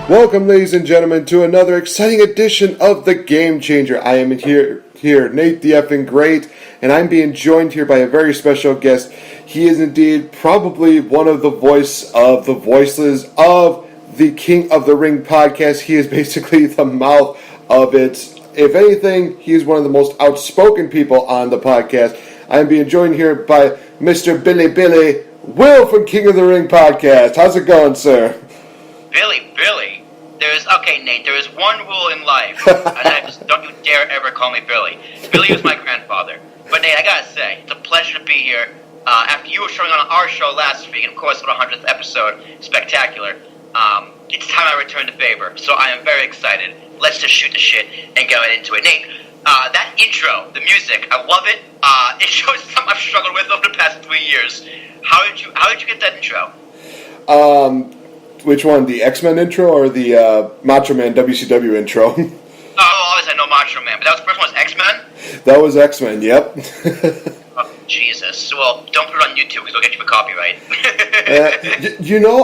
Welcome, ladies and gentlemen, to another exciting edition of The Game Changer. I am here, Nate the effing Great, and I'm being joined here by a very special guest. He is indeed probably one of the voice of the voiceless of the King of the Ring podcast. He is basically the mouth of it. If anything, he is one of the most outspoken people on the podcast. I am being joined here by Mr. Billy Will from King of the Ring podcast. How's it going, sir? Billy. Okay, Nate, there is one rule in life, and that is don't you dare ever call me Billy. Billy was my grandfather. But Nate, I gotta say, it's a pleasure to be here. After you were showing on our show last week, and of course, for the 100th episode, spectacular, it's time I return the favor. So I am very excited. Let's just shoot the shit and go right into it. Nate, that intro, the music, I love it. It shows something I've struggled with over the past 3 years. How did you get that intro? Which one, the X-Men intro or the Macho Man WCW intro? Obviously I know Macho Man, but that was the first one was X-Men? That was X-Men, yep. Oh, Jesus. Well, don't put it on YouTube because they'll get you for copyright.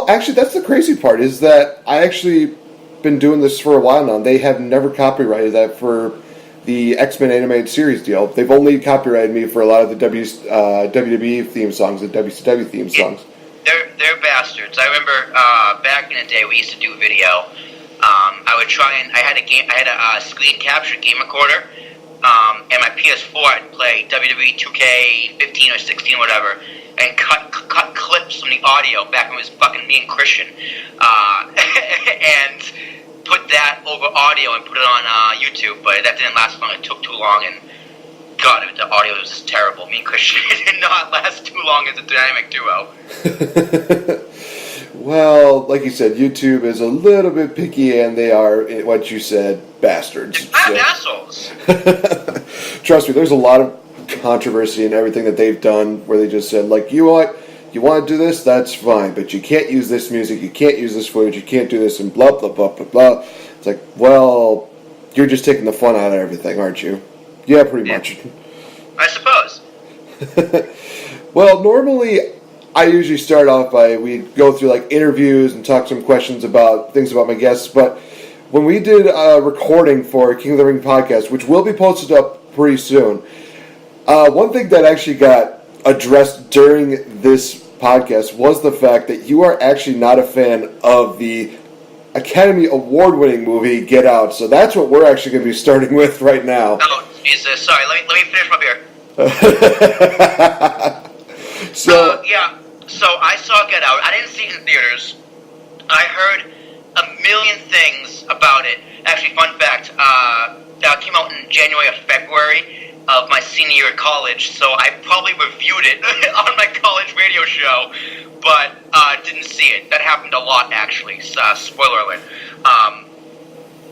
Actually, that's the crazy part, is that I actually been doing this for a while now. They have never copyrighted that for the X-Men animated series deal. They've only copyrighted me for a lot of the WWE theme songs, the WCW theme songs. They're bastards. I remember back in the day we used to do video. I had a screen capture game recorder, and my PS4 I'd play WWE 2K15 or 16 or whatever, and cut clips from the audio back when it was fucking me and Christian, and put that over audio and put it on YouTube. But that didn't last long. It took too long, and God, the audio was just terrible. Me and Christian did not last too long as a dynamic duo. Well, like you said, YouTube is a little bit picky, and they are, what you said, bastards. They're assholes. Trust me, there's a lot of controversy in everything that they've done where they just said, like, you want to do this, that's fine, but you can't use this music, you can't use this footage, you can't do this, and blah, blah, blah, blah, blah. It's like, well, you're just taking the fun out of everything, aren't you? Yeah, pretty much. I suppose. Well, normally I usually start off by, we go through like interviews and talk some questions about things about my guests, but when we did a recording for King of the Ring podcast, which will be posted up pretty soon, one thing that actually got addressed during this podcast was the fact that you are actually not a fan of the Academy Award-winning movie Get Out, so that's what we're actually going to be starting with right now. Oh, Jesus, sorry, let me finish my beer. So I saw Get Out. I didn't see it in theaters. I heard a million things about it. Actually, fun fact, it came out in January or February of my senior year of college, so I probably reviewed it on my college radio show, but didn't see it. That happened a lot, actually. Spoiler alert.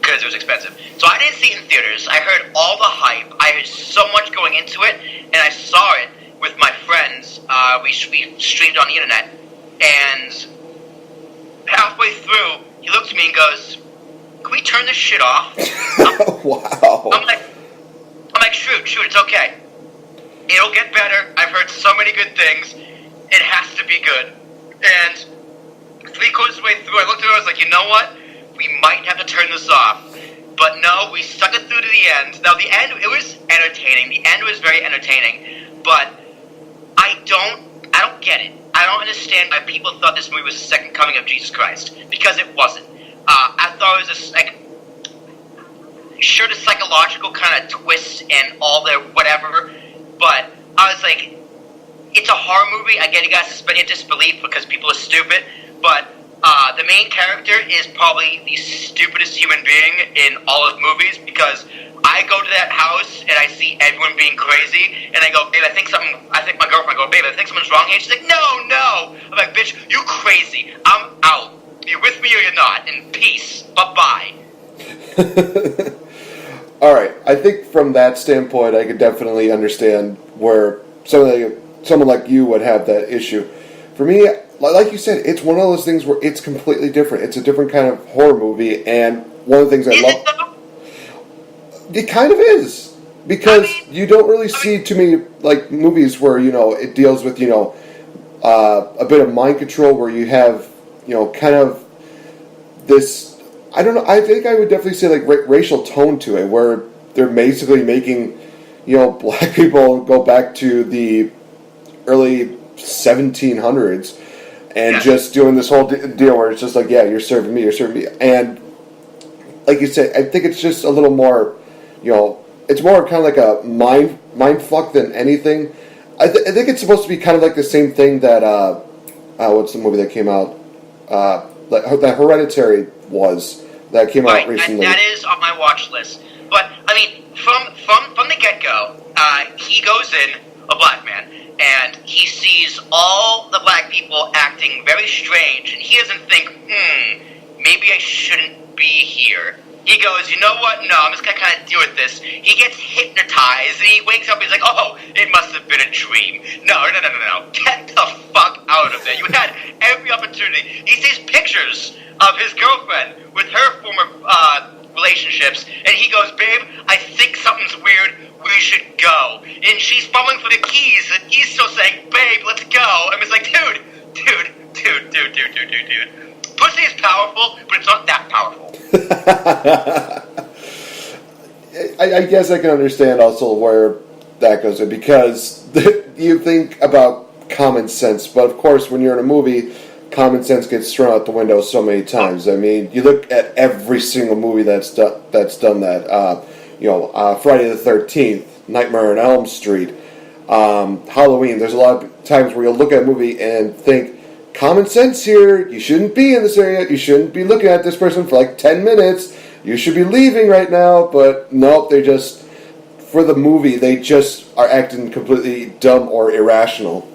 Because it was expensive. So I didn't see it in theaters. I heard all the hype. I heard so much going into it, and I saw it with my friends. We streamed on the internet, and halfway through, he looked at me and goes, "Can we turn this shit off?" Wow. I'm like, shoot, it's okay. It'll get better. I've heard so many good things. It has to be good. And 3/4 of the way through, I looked at it, I was like, you know what? We might have to turn this off. But no, we stuck it through to the end. Now, the end, it was entertaining. The end was very entertaining. But I don't get it. I don't understand why people thought this movie was the second coming of Jesus Christ. Because it wasn't. I thought it was the psychological kind of twist and all the whatever. But I was like, it's a horror movie. I get you guys suspend your disbelief because people are stupid. But the main character is probably the stupidest human being in all of movies, because I go to that house and I see everyone being crazy, and I go, babe, I think my girlfriend, I go, babe, I think something's wrong here. She's like, no. I'm like, bitch, you crazy. I'm out. You're with me or you're not. And peace. Bye-bye. All right. I think from that standpoint, I could definitely understand where someone like you would have that issue. For me, like you said, it's one of those things where it's completely different. It's a different kind of horror movie, and one of the things I love... It kind of is, because you don't really see too many like movies where it deals with a bit of mind control, where you have kind of this I don't know. I think I would definitely say like racial tone to it, where they're basically making, black people go back to the early 1700s and just doing this whole deal where it's just like, yeah, you're serving me, and like you said, I think it's just a little more, it's more kind of like a mind fuck than anything. I think it's supposed to be kind of like the same thing that what's the movie that came out that Hereditary was that came out recently. That is on my watch list. But I mean, from the get go, he goes in, a black man, and he sees all the black people acting very strange, and he doesn't think, maybe I shouldn't be here. He goes, you know what? No, I'm just gonna kind of deal with this. He gets hypnotized, and he wakes up. He's like, oh, it must have been a dream. No. Get the fuck out of there. You had every opportunity. He sees pictures of his girlfriend with her former relationships, and he goes, babe, I think something's weird. We should go. And she's fumbling for the keys, and he's still saying, babe, let's go. And it's like, dude. Pussy is powerful, but it's not that powerful. I guess I can understand also where that goes in, because you think about common sense, but of course when you're in a movie, common sense gets thrown out the window so many times. I mean, you look at every single movie that's done that. Friday the 13th, Nightmare on Elm Street, Halloween. There's a lot of times where you'll look at a movie and think, common sense here, you shouldn't be in this area, you shouldn't be looking at this person for like 10 minutes, you should be leaving right now, but nope, they just, for the movie, they just are acting completely dumb or irrational.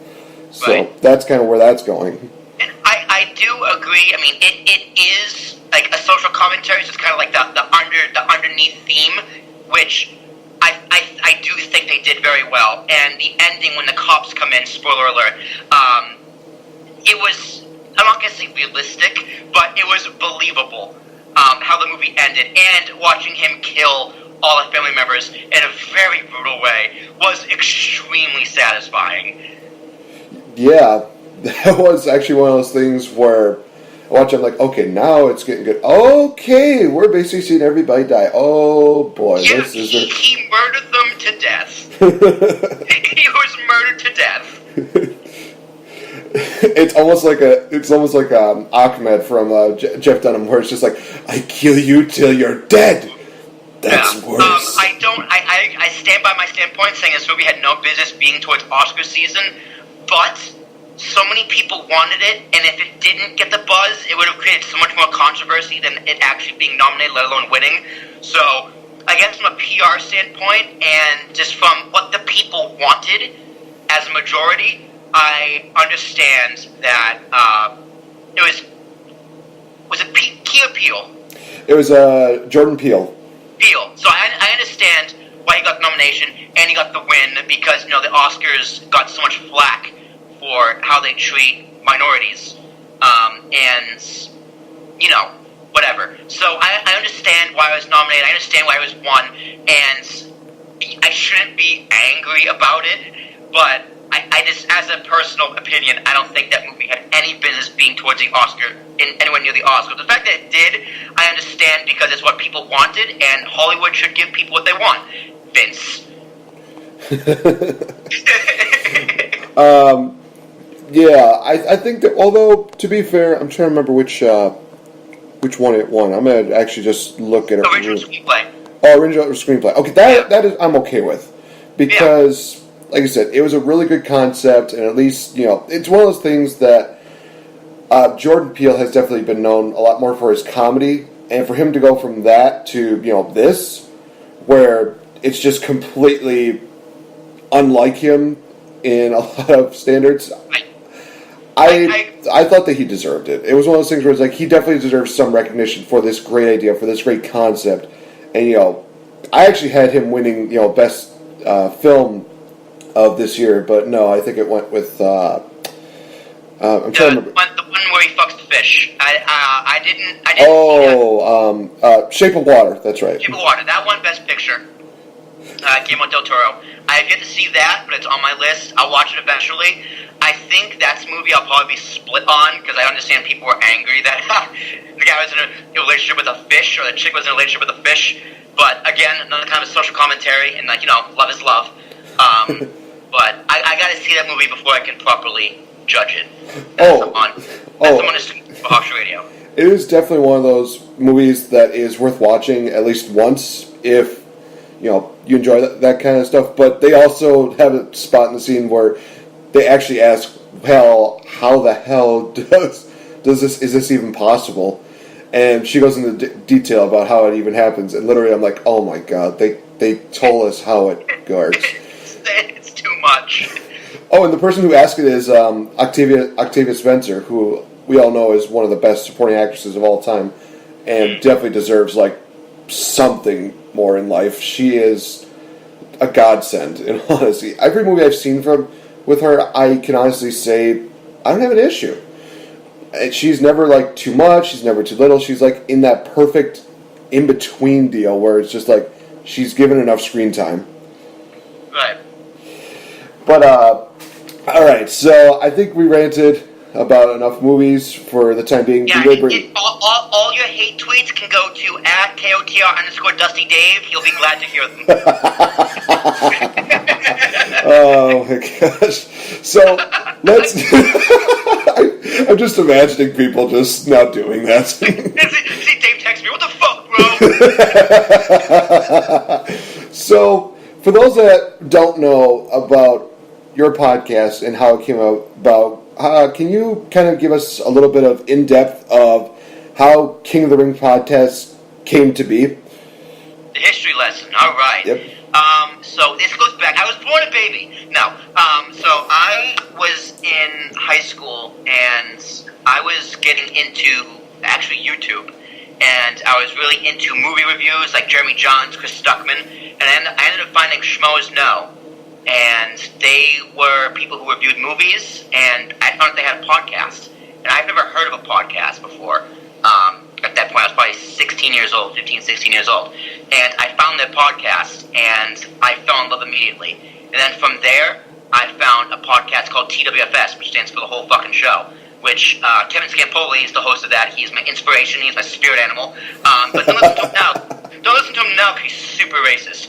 So that's kind of where that's going. And I do agree. I mean, it is like a social commentary, so it's kind of like the underneath theme, which I do think they did very well. And the ending when the cops come in, spoiler alert, it was, I'm not going to say realistic, but it was believable how the movie ended. And watching him kill all the family members in a very brutal way was extremely satisfying. Yeah, that was actually one of those things where I watch, I'm like, okay, now it's getting good. Okay, we're basically seeing everybody die. Oh, boy. Yeah, this is he murdered them to death. He was murdered to death. It's almost like Ahmed from Jeff Dunham, where it's just like, I kill you till you're dead. That's worse. I stand by my standpoint, saying this movie had no business being towards Oscar season, but so many people wanted it, and if it didn't get the buzz, it would have created so much more controversy than it actually being nominated, let alone winning. So, I guess from a PR standpoint, and just from what the people wanted as a majority, I understand that was it Key or Peele? It was Jordan Peele. So I understand why he got the nomination and he got the win, because the Oscars got so much flack for how they treat minorities, and whatever. So I understand why I was nominated. I understand why I was won, and I shouldn't be angry about it, but I just, as a personal opinion, I don't think that movie had any business being towards the Oscar, anywhere near the Oscar. The fact that it did, I understand, because it's what people wanted, and Hollywood should give people what they want. Vince. Yeah, I think that, although, to be fair, I'm trying to remember which one it won. I'm going to actually just look at it. Original screenplay. Oh, original screenplay. Okay, that is, I'm okay with. Because, like I said, it was a really good concept, and at least, it's one of those things that Jordan Peele has definitely been known a lot more for his comedy, and for him to go from that to, this, where it's just completely unlike him in a lot of standards, I thought that he deserved it. It was one of those things where it's like, he definitely deserves some recognition for this great idea, for this great concept, and, I actually had him winning, best film of this year, but no, I think it went with, I'm trying to remember. The one where he fucks the fish. I didn't see that. Shape of Water, that's right. Shape of Water, that won Best Picture. Guillermo del Toro. I have yet to see that, but it's on my list. I'll watch it eventually. I think that's a movie I'll probably be split on, because I understand people were angry that the guy was in a relationship with a fish, or the chick was in a relationship with a fish. But again, another kind of social commentary, and love is love. But I gotta see that movie before I can properly judge it. Someone is for Hawks Radio. It is definitely one of those movies that is worth watching at least once if you enjoy that kind of stuff. But they also have a spot in the scene where they actually ask, "Well, how the hell does this? Is this even possible?" And she goes into detail about how it even happens. And literally, I'm like, "Oh my god!" They told us how it works. It's too much. Oh, and the person who asked it is Octavia Spencer, who we all know is one of the best supporting actresses of all time, and definitely deserves something more in life. She is a godsend, in honesty. Every movie I've seen with her, I can honestly say I don't have an issue. She's never too much. She's never too little. She's in that perfect in between deal where it's just she's given enough screen time. Right. But all right. So I think we ranted about enough movies for the time being. Yeah, all your hate tweets can go to @KOTR_DustyDave. He'll be glad to hear them. Oh my gosh. So let's I'm just imagining people just not doing that. See Dave text me, what the fuck, bro? So for those that don't know about your podcast and how it came about, can you kind of give us a little bit of in-depth of how King of the Ring podcast came to be? The history lesson, all right. Yep. So this goes back. I was born a baby. No. So I was in high school, and I was getting into, actually, YouTube. And I was really into movie reviews, like Jeremy Johns, Chris Stuckman. And I ended up finding Schmoes Know. And they were people who reviewed movies, and I found that they had a podcast. And I've never heard of a podcast before. At that point, I was probably 16 years old, 15, 16 years old. And I found their podcast, and I fell in love immediately. And then from there, I found a podcast called TWFS, which stands for the whole fucking show, which Kevin Scampoli is the host of that. He's my inspiration. He's my spirit animal. But don't listen to him now. Don't listen to him now because he's super racist.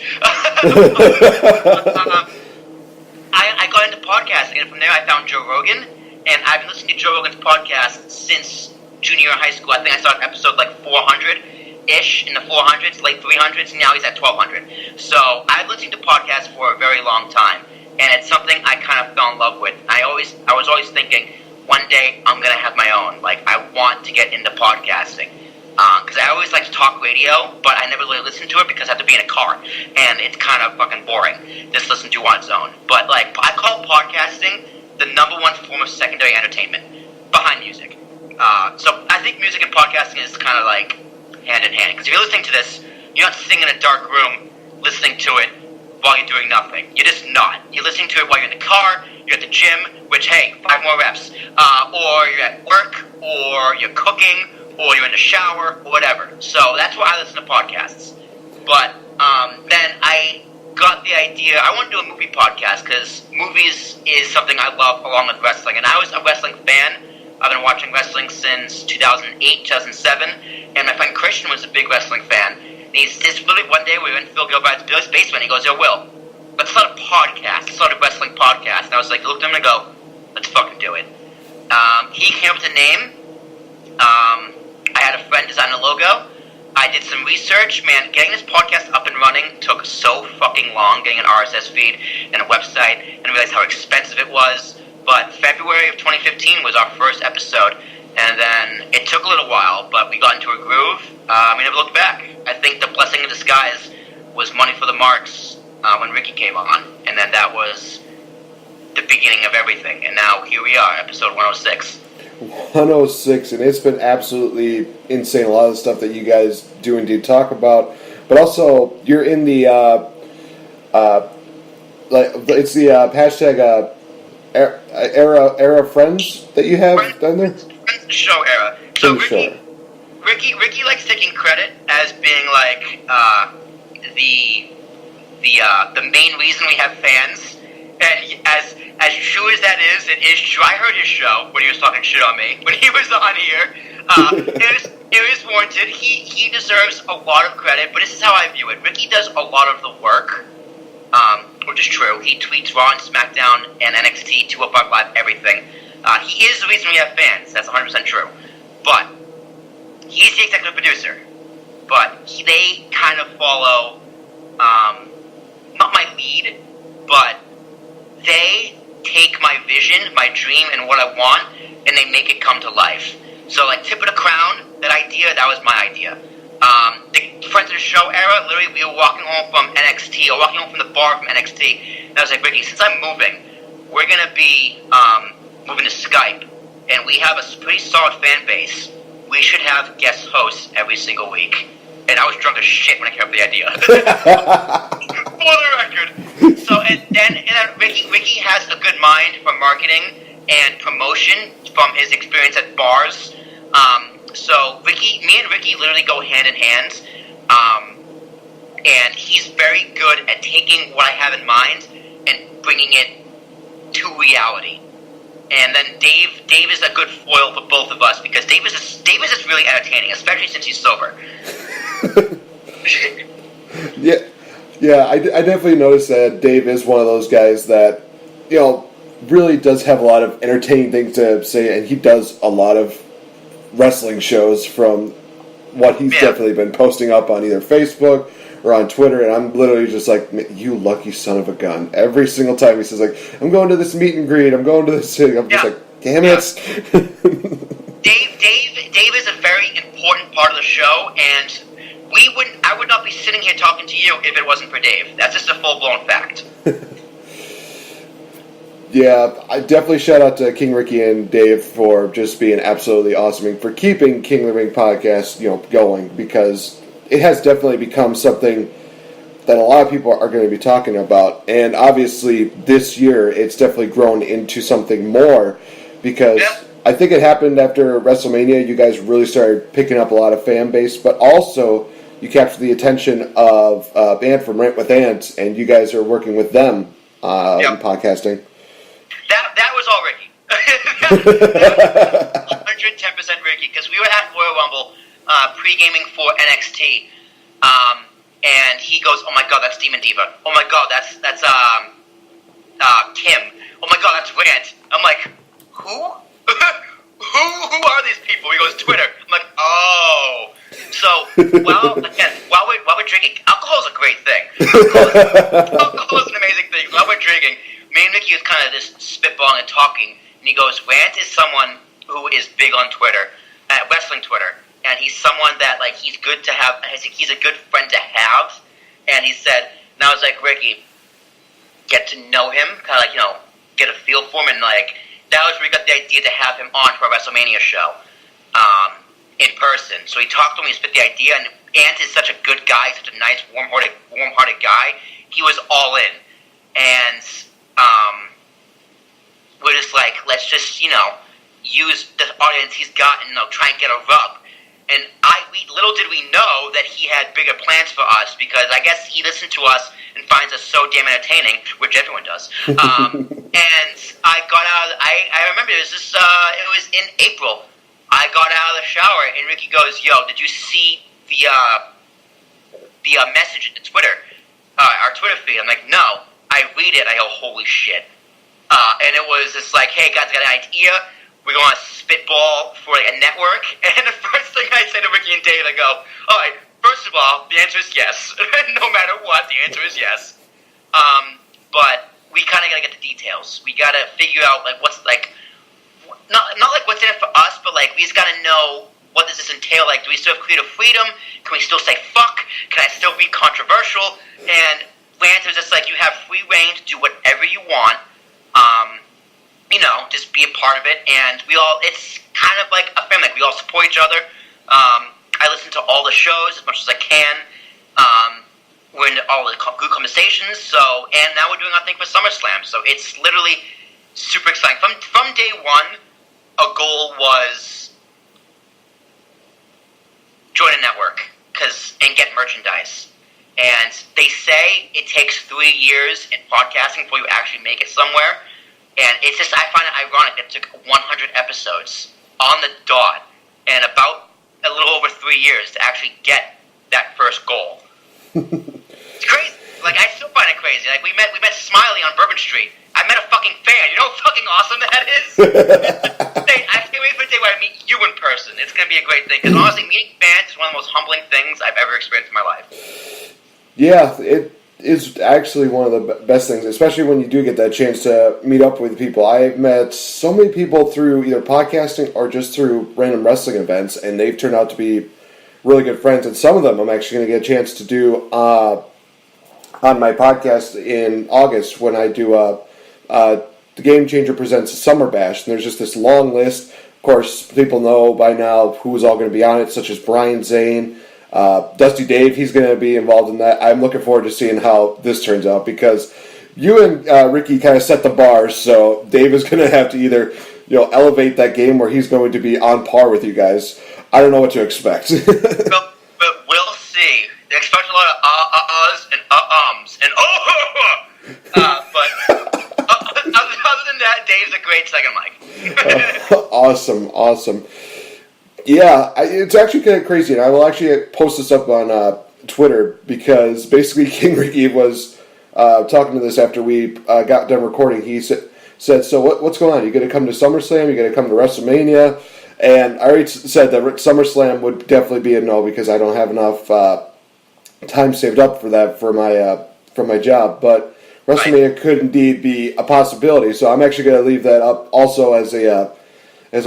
I got into podcasting, and from there I found Joe Rogan, and I've been listening to Joe Rogan's podcast since junior year of high school. I think I started episode 400-ish, in the 400s, late 300s, and now he's at 1200. So I've listened to podcasts for a very long time, and it's something I kind of fell in love with. I was always thinking, one day I'm going to have my own. I want to get into podcasting. Because I always like to talk radio, but I never really listen to it because I have to be in a car, and it's kind of fucking boring. Just listen to on its own. But I call podcasting the number one form of secondary entertainment behind music. So I think music and podcasting is kind of hand in hand. Because if you're listening to this, you're not sitting in a dark room listening to it while you're doing nothing. You're just not. You're listening to it while you're in the car, you're at the gym, which, hey, 5 more reps. Or you're at work, or you're cooking, or you're in the shower, or whatever. So that's why I listen to podcasts. But then I got the idea, I want to do a movie podcast, because movies is something I love along with wrestling. And I was a wrestling fan. I've been watching wrestling since 2008, 2007. And my friend Christian was a big wrestling fan. And he's literally one day we were in Phil Gilbride's basement, and he goes, "Yo, Will, let's start a podcast. Let's start a wrestling podcast." And I was like, looked at him and go, "Let's fucking do it." He came up with a name. I had a friend design a logo. I did some research. Man, getting this podcast up and running took so fucking long, getting an RSS feed and a website, and realized how expensive it was. But February of 2015 was our first episode, and then it took a little while, but we got into a groove. We never looked back. I think the blessing in disguise was Money for the Marks when Ricky came on, and then that was the beginning of everything. And now here we are, episode 106. 106, and it's been absolutely insane. A lot of the stuff that you guys do indeed talk about, but also you're in the it's the hashtag era friends that you have down there. Friends of the show era. So Ricky likes taking credit as being the the main reason we have fans. And as true as that is, it is true. I heard his show when he was talking shit on me when he was on here. It is warranted. He deserves a lot of credit, but this is how I view it. Ricky does a lot of the work, which is true. He tweets Raw and SmackDown and NXT, 205 Live, everything. He is the reason we have fans. That's 100% true. But he's the executive producer. But they kind of follow, not my lead, but they take my vision, my dream, and what I want, and they make it come to life. So, like, Tip of the Crown, that idea, that was my idea. The Friends of the Show era, literally, we were walking home from NXT, or walking home from the bar from NXT, and I was like, Ricky, since I'm moving, we're going to be moving to Skype, and we have a pretty solid fan base. We should have guest hosts every single week. And I was drunk as shit when I came up with the idea. For the record. So, and then Ricky has a good mind for marketing and promotion from his experience at bars. So me and Ricky literally go hand in hand. And he's very good at taking what I have in mind and bringing it to reality. And then Dave is a good foil for both of us because Dave is just really entertaining, especially since he's sober. Yeah. I definitely noticed that Dave is one of those guys that, really does have a lot of entertaining things to say, and he does a lot of wrestling shows from what he's definitely been posting up on either Facebook or on Twitter, and I'm literally just like, you lucky son of a gun. Every single time he says, like, I'm going to this meet and greet, I'm going to this thing, I'm just like, damn it. Dave is a very important part of the show, and I would not be sitting here talking to you if it wasn't for Dave. That's just a full-blown fact. Yeah, I definitely shout out to King Ricky and Dave for just being absolutely awesome and for keeping King of the Ring podcast, going, because it has definitely become something that a lot of people are going to be talking about. And obviously this year it's definitely grown into something more because I think it happened after WrestleMania. You guys really started picking up a lot of fan base, but also you captured the attention of a band from Rant with Ants, and you guys are working with them in podcasting. That was all Ricky. 110% Ricky, because we were at Royal Rumble pre-gaming for NXT, and he goes, "Oh my God, that's Demon Diva. Oh my God, that's Kim. Oh my God, that's Rant." I'm like, who? Who are these people? He goes, Twitter. I'm like, oh. So, while we're drinking, alcohol is a great thing. Alcohol is an amazing thing. While we're drinking, me and Mickey was kind of just spitballing and talking, and he goes, Rant is someone who is big on Twitter, wrestling Twitter, and he's someone that, like, he's good to have, he's a good friend to have, and he said, and I was like, Ricky, get to know him, kind of like, get a feel for him, and, like, that was where we got the idea to have him on for a WrestleMania show, in person. So he talked to him, he spit the idea, and Ant is such a good guy, such a nice, warm-hearted guy. He was all in. And we're just like, let's just, use the audience he's got and try and get a rub. And little did we know that he had bigger plans for us, because I guess he listened to us and finds us so damn entertaining, which everyone does. And I got out. I remember it was in April. I got out of the shower and Ricky goes, "Yo, did you see the message in Twitter, our Twitter feed?" I'm like, "No." I read it. I go, "Holy shit!" And it was just like, "Hey guys, got an idea. We're going to spitball for a network." And the first thing I say to Ricky and Dave, I go, "All right. First of all, the answer is yes. No matter what, the answer is yes. But we kind of got to get the details. We got to figure out, like, what's, like, not like what's in it for us, but, like, we just got to know, what does this entail? Like, do we still have creative freedom? Can we still say fuck? Can I still be controversial?" And Lance was just like, you have free reign to do whatever you want. Just be a part of it. And it's kind of like a family. Like, we all support each other. I listen to all the shows as much as I can. We're in all the good conversations. And now we're doing our thing for SummerSlam. So it's literally super exciting. From day one, a goal was join a network and get merchandise. And they say it takes 3 years in podcasting before you actually make it somewhere. And it's just, I find it ironic that it took 100 episodes on the dot and about a little over 3 years to actually get that first goal. It's crazy. Like, I still find it crazy. Like, we met Smiley on Bourbon Street. I met a fucking fan. You know how fucking awesome that is? I can't wait for the day where I meet you in person. It's going to be a great thing. Because honestly, meeting fans is one of the most humbling things I've ever experienced in my life. Yeah, it is actually one of the best things, especially when you do get that chance to meet up with people. I've met so many people through either podcasting or just through random wrestling events, and they've turned out to be really good friends. And some of them I'm actually going to get a chance to do on my podcast in August when I do the Game Changer Presents Summer Bash. And there's just this long list. Of course, people know by now who's all going to be on it, such as Brian Zane, Dusty Dave. He's going to be involved in that. I'm looking forward to seeing how this turns out because you and Ricky kind of set the bar, so Dave is going to have to either elevate that game or he's going to be on par with you guys. I don't know what to expect. but we'll see. Expect a lot of ahs and ums and but other than that, Dave's a great second mic. Awesome. Yeah, it's actually kind of crazy, and I will actually post this up on Twitter because basically King Ricky was talking to this after we got done recording. He said, "So what's going on? You going to come to SummerSlam? You going to come to WrestleMania?" And I already said that SummerSlam would definitely be a no because I don't have enough time saved up for that for my job. But WrestleMania could indeed be a possibility. So I'm actually going to leave that up also as a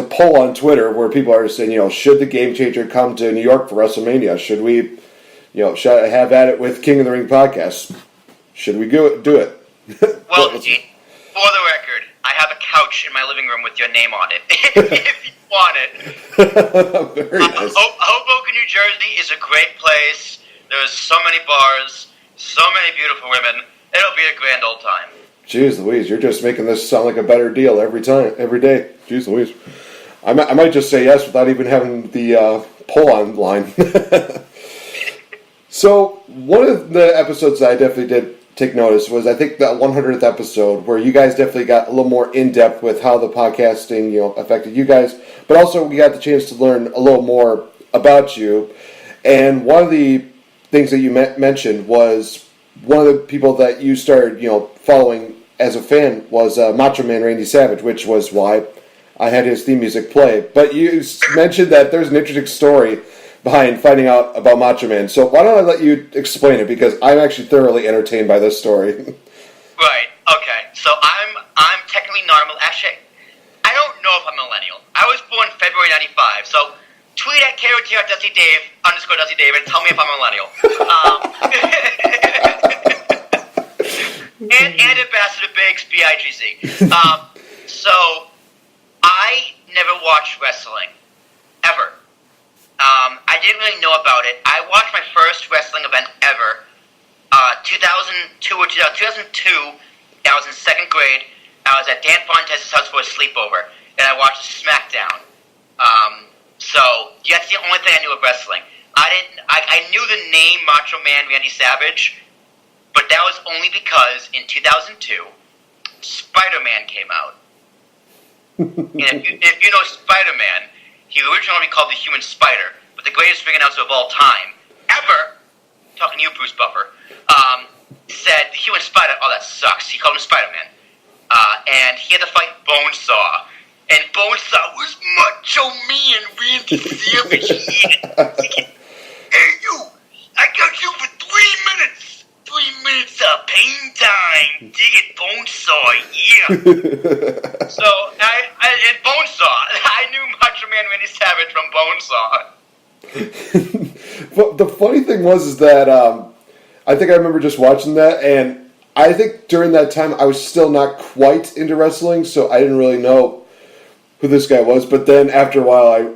poll on Twitter where people are saying, should the Game Changer come to New York for WrestleMania? Should we, should I have at it with King of the Ring podcast? Should we do it? Well, Gene, for the record, I have a couch in my living room with your name on it. If you want it. Very nice. Hoboken, New Jersey is a great place. There's so many bars, so many beautiful women. It'll be a grand old time. Jeez Louise, you're just making this sound like a better deal every day. Jeez Louise. I might just say yes without even having the poll online. So, one of the episodes that I definitely did take notice was, I think, that 100th episode, where you guys definitely got a little more in-depth with how the podcasting, affected you guys, but also we got the chance to learn a little more about you. And one of the things that you mentioned was one of the people that you started, following as a fan was Macho Man Randy Savage, which was why I had his theme music play. But you mentioned that there's an interesting story behind finding out about Macho Man. So why don't I let you explain it, because I'm actually thoroughly entertained by this story. Right. Okay. So I'm technically normal. Actually, I don't know if I'm a millennial. I was born February '95. So tweet at _Dusty Dave and tell me if I'm a millennial. And Ambassador Biggs, BIGZ. So I never watched wrestling ever. I didn't really know about it. I watched my first wrestling event ever, 2002 or 2002. I was in second grade. I was at Dan Fontez's house for a sleepover, and I watched SmackDown. So that's the only thing I knew of wrestling. I knew the name Macho Man Randy Savage, but that was only because in 2002, Spider-Man came out. And if you know Spider-Man, he was originally called the Human Spider, but the greatest ring announcer of all time, ever, talking to you, Bruce Buffer, said, the Human Spider, oh, that sucks. He called him Spider-Man. And he had to fight Bonesaw. And Bonesaw was Macho Man Randy Savage. Hey, you, I got you for 3 minutes. 3 minutes of pain time. Dig it, Bonesaw, yeah. So, and Bonesaw, I knew Macho Man Randy Savage from Bonesaw. But the funny thing was that I think I remember just watching that, and I think during that time I was still not quite into wrestling, so I didn't really know who this guy was. But then after a while, I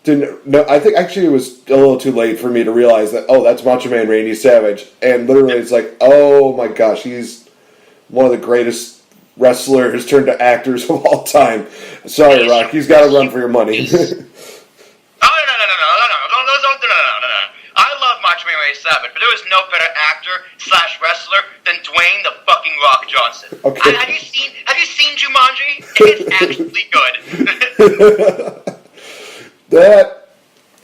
didn't know. I think actually it was a little too late for me to realize that, oh, that's Macho Man Randy Savage. And literally it's like, oh my gosh, he's one of the greatest wrestlers turned to actors of all time. Sorry, Rock, he's got to run for your money. No. I love Macho Man Randy Savage, but there was no better actor / wrestler than Dwayne the fucking Rock Johnson. Okay. Have you seen Jumanji? It's actually good.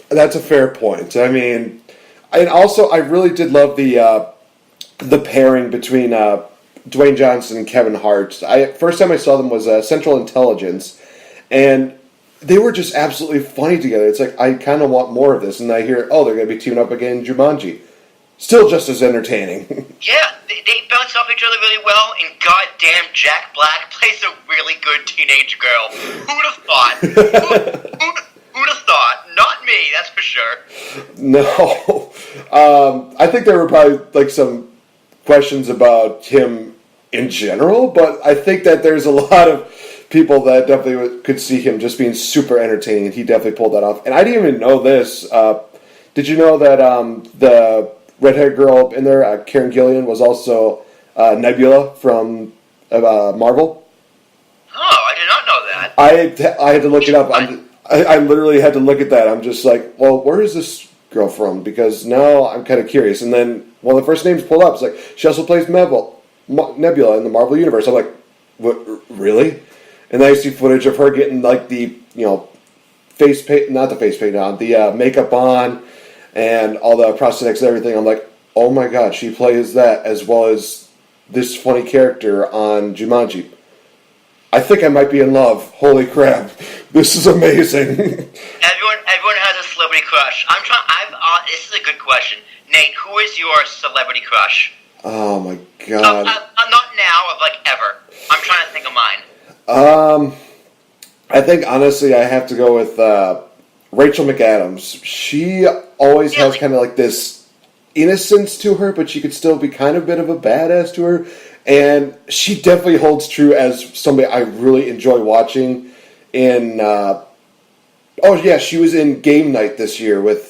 That's a fair point. I mean, and also I really did love the pairing between Dwayne Johnson and Kevin Hart. First time I saw them was Central Intelligence, and they were just absolutely funny together. It's like, I kind of want more of this, and I hear, oh, they're going to be teaming up again in Jumanji. Still just as entertaining. Yeah, they bounce off each other really well, and goddamn Jack Black plays a really good teenage girl. Who'd have thought? Who'd have thought? Not me, that's for sure. No. I think there were probably like some questions about him in general, but I think that there's a lot of people that definitely could see him just being super entertaining, and he definitely pulled that off. And I didn't even know this. Did you know that the red-haired girl in there, Karen Gillian, was also Nebula from Marvel? Oh, I did not know that. I had to look it up. I literally had to look at that. I'm just like, well, where is this girl from? Because now I'm kind of curious. And then one of the first names pulled up. It's like, she also plays Nebula in the Marvel Universe. I'm like, what, really? And then I see footage of her getting like the, face paint, not the face paint on, the makeup on, and all the prosthetics and everything. I'm like, oh my god, she plays that as well as this funny character on Jumanji. I think I might be in love. Holy crap. This is amazing. Everyone has a celebrity crush. This is a good question. Nate, who is your celebrity crush? Oh my god. Not now, of like ever. I'm trying to think of mine. I think honestly I have to go with Rachel McAdams. She always has kind of like this innocence to her, but she could still be kind of a bit of a badass to her. And she definitely holds true as somebody I really enjoy watching. She was in Game Night this year with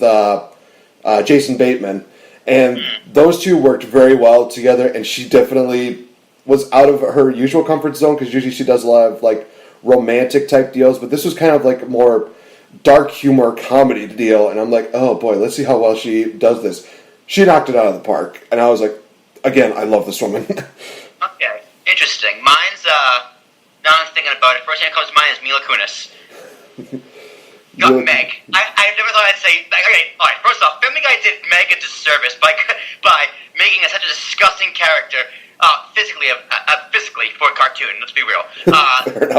Jason Bateman. And those two worked very well together, and she definitely was out of her usual comfort zone, because usually she does a lot of like romantic type deals, but this was kind of like a more dark humor comedy deal, and I'm like, oh boy, let's see how well she does this. She knocked it out of the park, and I was like, again, I love this woman. Okay, interesting. Mine's, now I'm thinking about it, first thing that comes to mind is Mila Kunis. Got Meg. I never thought I'd say, okay, alright, first off, Family Guy did Meg a disservice by making such a disgusting character, physically for a cartoon, let's be real.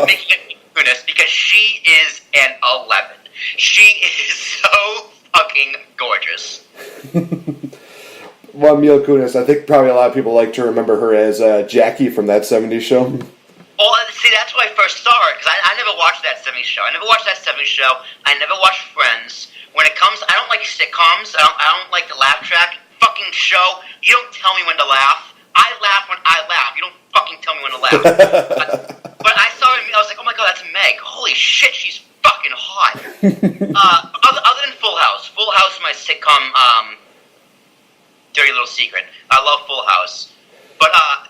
Making it Kunis, because she is an 11. She is so fucking gorgeous. Well, Mila Kunis, I think probably a lot of people like to remember her as Jackie from That 70s Show. Well, see, that's why I first saw her, because I never watched That 70s Show. I never watched Friends. When it comes, I don't like sitcoms. I don't like the laugh track. Fucking show, you don't tell me when to laugh. I laugh when I laugh. You don't fucking tell me when to laugh. But I saw her, I was like, oh my god, that's Meg. Holy shit, she's fucking hot. Other than Full House. Full House is my sitcom, dirty little secret. I love Full House. But I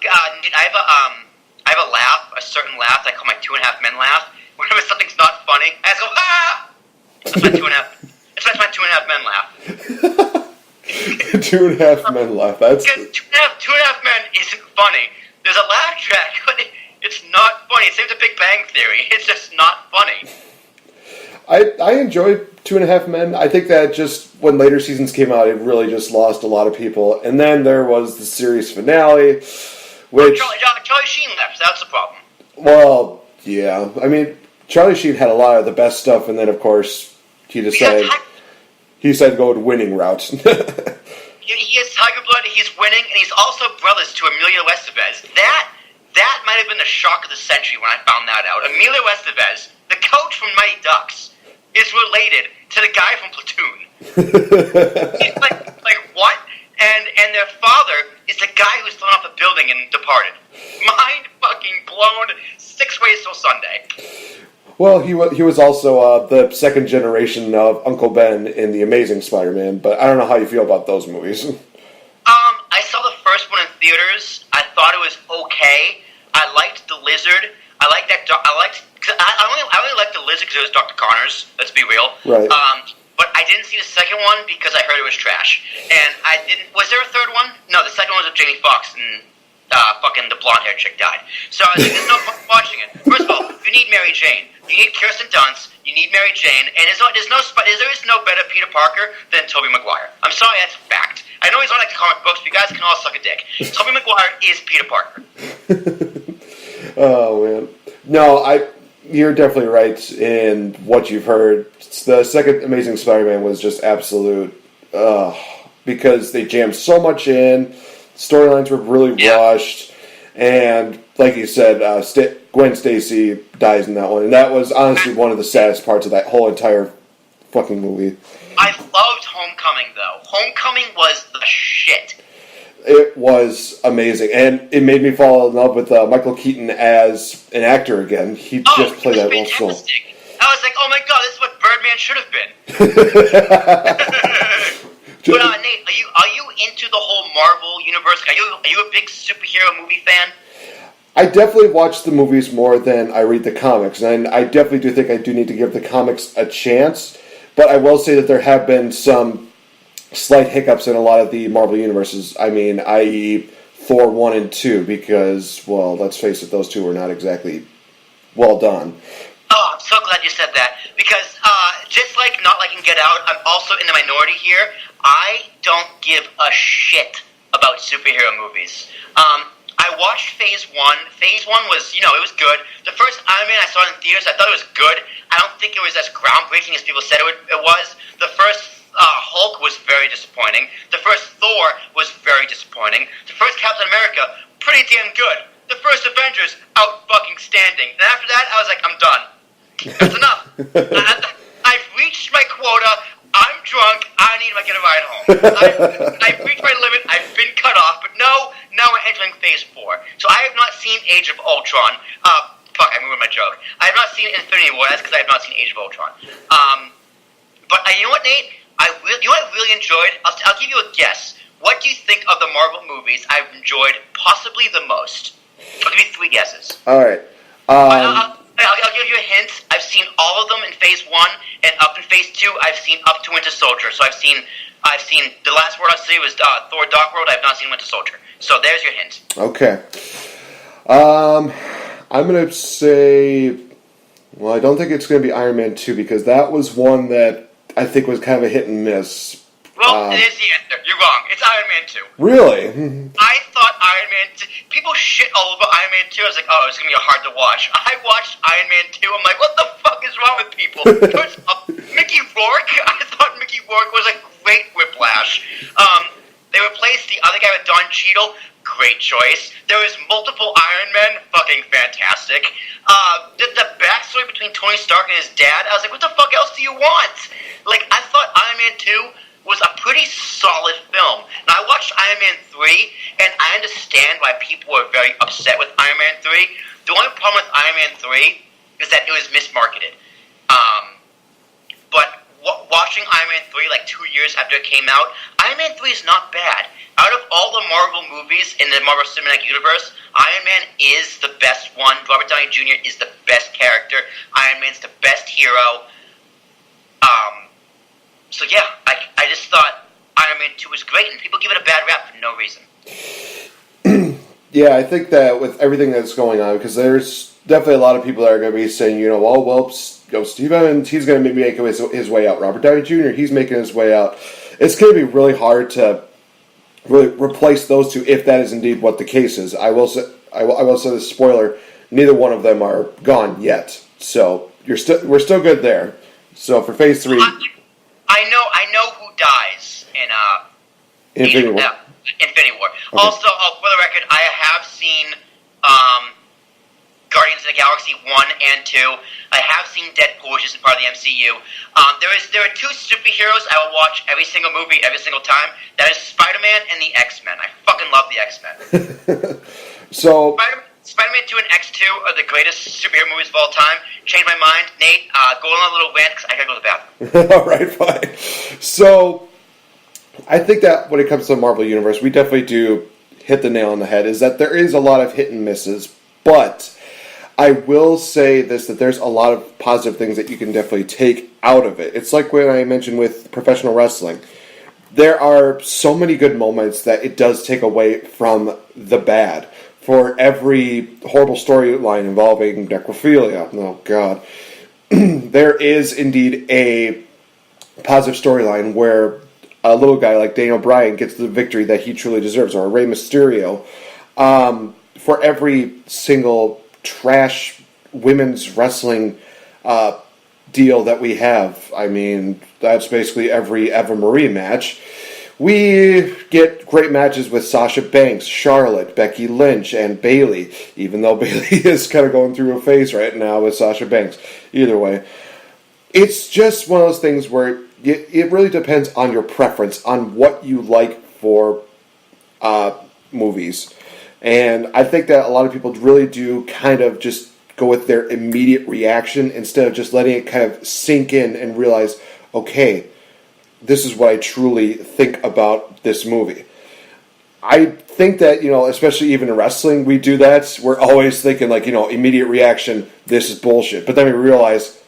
have a laugh, a certain laugh that I call my 2.5 Men laugh. Whenever something's not funny, I just go, ah! That's my 2.5 Men laugh. 2.5 Men laugh. That's because 2.5 Men isn't funny. There's a laugh track, but it's not funny. Same with The Big Bang Theory. It's just not funny. I enjoyed 2.5 Men. I think that just when later seasons came out, it really just lost a lot of people. And then there was the series finale, which Charlie Sheen left. That's the problem. Well, yeah. I mean, Charlie Sheen had a lot of the best stuff, and then of course he decided to go with winning route. He has Tiger Blood. He's winning, and he's also brothers to Emilio Estevez. That might have been the shock of the century when I found that out. Emilio Estevez, the coach from Mighty Ducks, is related to the guy from Platoon. He's like what? And their father is the guy who was thrown off a building and departed. Mind fucking blown. 6 ways till Sunday. Well, he was also the second generation of Uncle Ben in The Amazing Spider-Man, but I don't know how you feel about those movies. I saw the first one in theaters. I thought it was okay. I liked the Lizard. I only liked the Lizard because it was Dr. Connors. Let's be real. Right. but I didn't see the second one because I heard it was trash. And I didn't. Was there a third one? No, the second one was with Jamie Foxx and fucking the blonde-haired chick died. So I was like, there's no point watching it. First of all, you need Mary Jane. You need Kirsten Dunst. You need Mary Jane. And there is no better Peter Parker than Tobey Maguire. I'm sorry, that's a fact. I know he's on like the comic books, but you guys can all suck a dick. Tobey Maguire is Peter Parker. Oh man, no, you're definitely right in what you've heard. The second Amazing Spider-Man was just absolute, because they jammed so much in. Storylines were really rushed, and like you said, Gwen Stacy dies in that one, and that was honestly one of the saddest parts of that whole entire fucking movie. I loved Homecoming, though. Homecoming was the shit. It was amazing, and it made me fall in love with Michael Keaton as an actor again. He just played that role so. I was like, oh my god, this is what Birdman should have been. But Nate, are you into the whole Marvel universe? Are you a big superhero movie fan? I definitely watch the movies more than I read the comics, and I definitely do think I do need to give the comics a chance. But I will say that there have been some slight hiccups in a lot of the Marvel universes. I mean, i.e. Thor 1 and 2, because, well, let's face it, those two were not exactly well done. Oh, I'm so glad you said that, because just like not liking Get Out, I'm also in the minority here. I don't give a shit about superhero movies. I watched Phase 1. Phase 1 was, it was good. The first Iron Man I saw in theaters, I thought it was good. I don't think it was as groundbreaking as people said it was. The first Hulk was very disappointing. The first Thor was very disappointing. The first Captain America, pretty damn good. The first Avengers, out fucking standing. And after that, I was like, I'm done. That's enough. I've reached my quota. I'm drunk. I need to get a ride home. I've reached my limit. I've been cut off. But no, now we're entering Phase 4. So I have not seen Age of Ultron. Fuck, I ruined my joke. I have not seen Infinity War. That's because I have not seen Age of Ultron. But you know what, Nate? You know what I really enjoyed? I'll give you a guess. What do you think of the Marvel movies I've enjoyed possibly the most? I'll give you 3 guesses. All right. I'll give you a hint. I've seen all of them in Phase 1, and up in Phase 2, I've seen up to Winter Soldier. So I've seen the last word I see was Thor: Dark World. I've not seen Winter Soldier. So there's your hint. Okay. I'm gonna say, well, I don't think it's gonna be Iron Man 2 because that was one that I think was kind of a hit and miss. Well, it is the answer. You're wrong. It's Iron Man 2. Really? I thought Iron Man 2... People shit all over Iron Man 2. I was like, oh, it's going to be hard to watch. I watched Iron Man 2. I'm like, what the fuck is wrong with people? First off, Mickey Rourke. I thought Mickey Rourke was a great Whiplash. They replaced the other guy with Don Cheadle. Great choice. There was multiple Iron Men. Fucking fantastic. The backstory between Tony Stark and his dad, I was like, what the fuck else do you want? Like, I thought Iron Man 2... was a pretty solid film. Now, I watched Iron Man 3, and I understand why people were very upset with Iron Man 3. The only problem with Iron Man 3 is that it was mismarketed. But watching Iron Man 3 like 2 years after it came out, Iron Man 3 is not bad. Out of all the Marvel movies in the Marvel Cinematic Universe, Iron Man is the best one. Robert Downey Jr. is the best character. Iron Man's the best hero. So yeah, I just thought Iron Man 2 was great, and people give it a bad rap for no reason. Yeah, I think that with everything that's going on, because there's definitely a lot of people that are going to be saying, Steve Evans, he's going to make his way out. Robert Downey Jr., he's making his way out. It's going to be really hard to really replace those two if that is indeed what the case is. I will say this spoiler, neither one of them are gone yet. So we're still good there. So for Phase 3... I know who dies in Infinity War. Infinity War. Okay. Also, for the record, I have seen Guardians of the Galaxy 1 and 2. I have seen Deadpool, which isn't part of the MCU. There are 2 superheroes I will watch every single movie, every single time. That is Spider-Man and the X-Men. I fucking love the X-Men. So... Spider-Man 2 and X2 are the greatest superhero movies of all time. Changed my mind. Nate, go on a little rant because I gotta go to the bathroom. All right, fine. So, I think that when it comes to the Marvel Universe, we definitely do hit the nail on the head, is that there is a lot of hit and misses, but I will say this, that there's a lot of positive things that you can definitely take out of it. It's like when I mentioned with professional wrestling. There are so many good moments that it does take away from the bad. For every horrible storyline involving necrophilia, oh god, there is indeed a positive storyline where a little guy like Daniel Bryan gets the victory that he truly deserves, or Rey Mysterio. For every single trash women's wrestling deal that we have, I mean, that's basically every Eva Marie match. We get great matches with Sasha Banks, Charlotte, Becky Lynch, and Bayley, even though Bayley is kind of going through a phase right now with Sasha Banks. Either way, it's just one of those things where it really depends on your preference, on what you like for movies. And I think that a lot of people really do kind of just go with their immediate reaction instead of just letting it kind of sink in and realize, okay, this is what I truly think about this movie. I think that, especially even in wrestling, we do that. We're always thinking, immediate reaction, this is bullshit. But then we realize,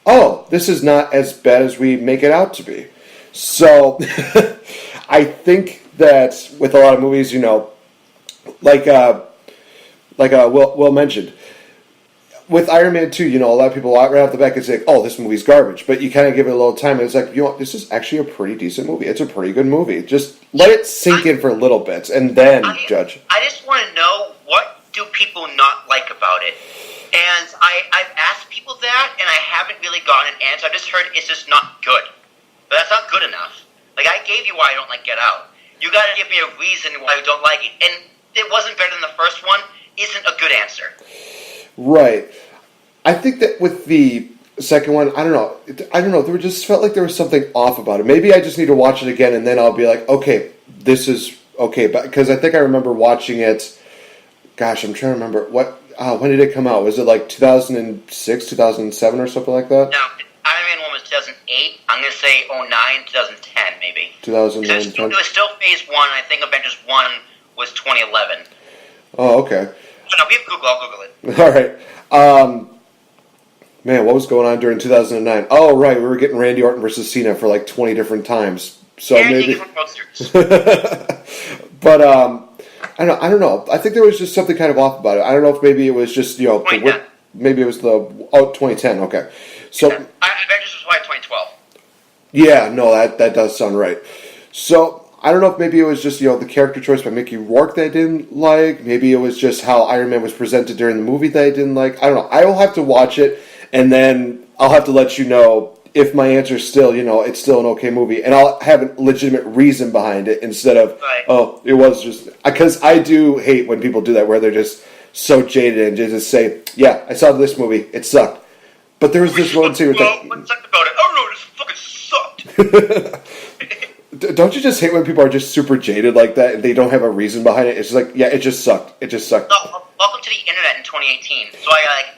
oh, this is not as bad as we make it out to be. So, I think that with a lot of movies, like Will mentioned, with Iron Man 2, a lot of people right off the back can say, oh, this movie's garbage. But you kind of give it a little time, and it's like, this is actually a pretty decent movie. It's a pretty good movie. Just let it sink in for a little bit, and then judge. I just want to know, what do people not like about it? And I've asked people that, and I haven't really gotten an answer. I've just heard it's just not good. But that's not good enough. Like, I gave you why I don't like Get Out. You got to give me a reason why you don't like it. And it wasn't better than the first one isn't a good answer. Right. I think that with the second one, I don't know. There just felt like there was something off about it. Maybe I just need to watch it again, and then I'll be like, okay, this is okay. But because I think I remember watching it. Gosh, I'm trying to remember when did it come out? Was it like 2006, 2007, or something like that? No, Iron Man 1 was 2008. I'm gonna say 09, 2010, maybe. 2009. It was still Phase 1. I think Avengers 1 was 2011. Oh, okay. No, we have Google. I'll Google it. All right. Man, what was going on during 2009? Oh, right, we were getting Randy Orton versus Cena for like 20 different times. So maybe. But I don't know. I think there was just something kind of off about it. I don't know if maybe it was just maybe it was 2010. Okay, so Avengers was why 2012. Yeah, no, that does sound right. So. I don't know if maybe it was just, the character choice by Mickey Rourke that I didn't like. Maybe it was just how Iron Man was presented during the movie that I didn't like. I don't know. I will have to watch it, and then I'll have to let you know if my answer is still, it's still an okay movie. And I'll have a legitimate reason behind it instead of, oh, it was just... Because I do hate when people do that, where they're just so jaded and just say, yeah, I saw this movie. It sucked. But there was this one too. What sucked about it? Oh, no, this fucking sucked. Don't you just hate when people are just super jaded like that and they don't have a reason behind it? It's just like, yeah, it just sucked. It just sucked. No, welcome to the internet in 2018. So I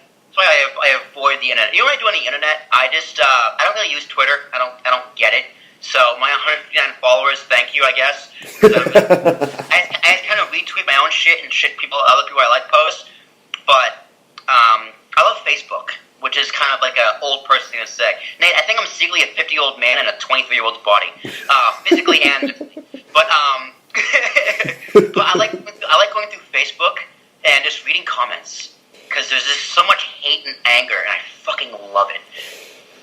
avoid the internet. You know what I do on the internet? I don't really use Twitter. I don't get it. So my 159 followers, thank you, I guess. I kind of retweet my own shit and other people I like post. But I love Facebook, which is kind of like an old person thing to say. Nate, I think I'm secretly a 50-year-old man in a 23-year-old's body, physically and but but I like going through Facebook and just reading comments because there's just so much hate and anger, and I fucking love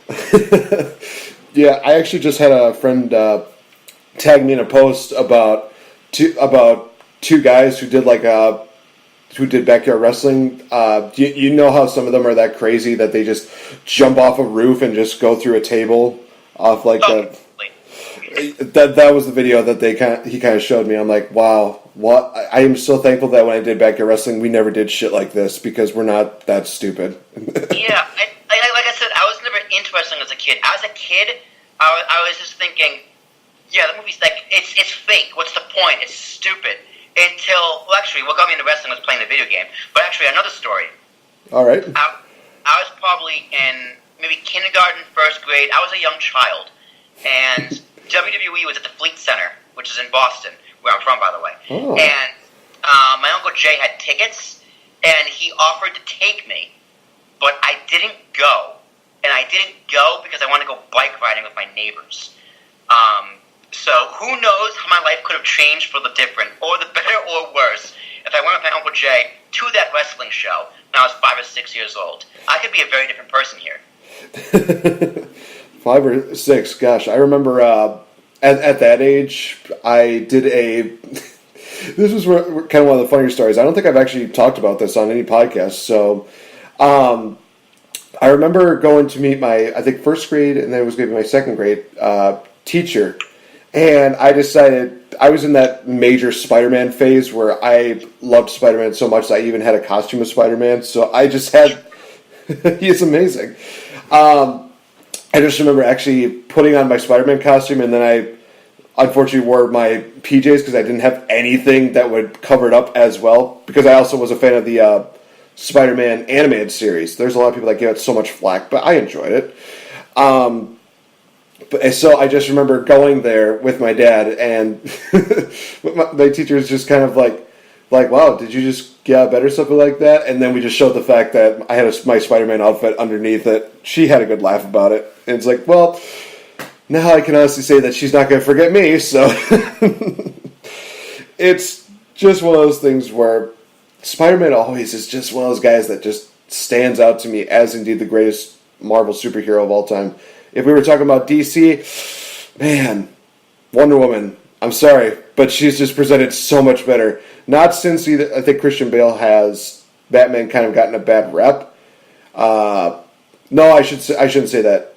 it. Yeah, I actually just had a friend tag me in a post about two guys who did backyard wrestling. You know how some of them are that crazy that they just jump off a roof and just go through a table off that was the video that he kind of showed me. I'm like, wow, what? I am so thankful that when I did backyard wrestling, we never did shit like this because we're not that stupid. Yeah, like I said, I was never into wrestling as a kid. As a kid, I was just thinking, yeah, the movie's like it's fake. What's the point? It's stupid. Actually, what got me into wrestling was playing the video game. But actually, another story. All right. I was probably in maybe kindergarten, first grade. I was a young child. And WWE was at the Fleet Center, which is in Boston, where I'm from, by the way. Oh. And my Uncle Jay had tickets, and he offered to take me but I didn't go. And I didn't go because I wanted to go bike riding with my neighbors. So who knows how my life could have changed for the different, or the better or worse, if I went with my Uncle Jay to that wrestling show when I was 5 or 6 years old. I could be a very different person here. 5 or 6, gosh. I remember at that age, I did a... This was kind of one of the funnier stories. I don't think I've actually talked about this on any podcast. So I remember going to meet my, I think, first grade, and then it was going to be my second grade teacher. And I decided, I was in that major Spider-Man phase where I loved Spider-Man so much that I even had a costume of Spider-Man. So I just had, he is amazing. I just remember actually putting on my Spider-Man costume, and then I unfortunately wore my PJs because I didn't have anything that would cover it up as well. Because I also was a fan of the Spider-Man animated series. There's a lot of people that give it so much flack, but I enjoyed it. But so I just remember going there with my dad, and my teacher was just kind of like, wow, did you just get better, something like that? And then we just showed the fact that I had my Spider-Man outfit underneath it. She had a good laugh about it. And it's like, well, now I can honestly say that she's not going to forget me. So it's just one of those things where Spider-Man always is just one of those guys that just stands out to me as indeed the greatest Marvel superhero of all time. If we were talking about DC, man, Wonder Woman, I'm sorry, but she's just presented so much better. Not since I think Christian Bale has Batman kind of gotten a bad rep. No, I shouldn't say that.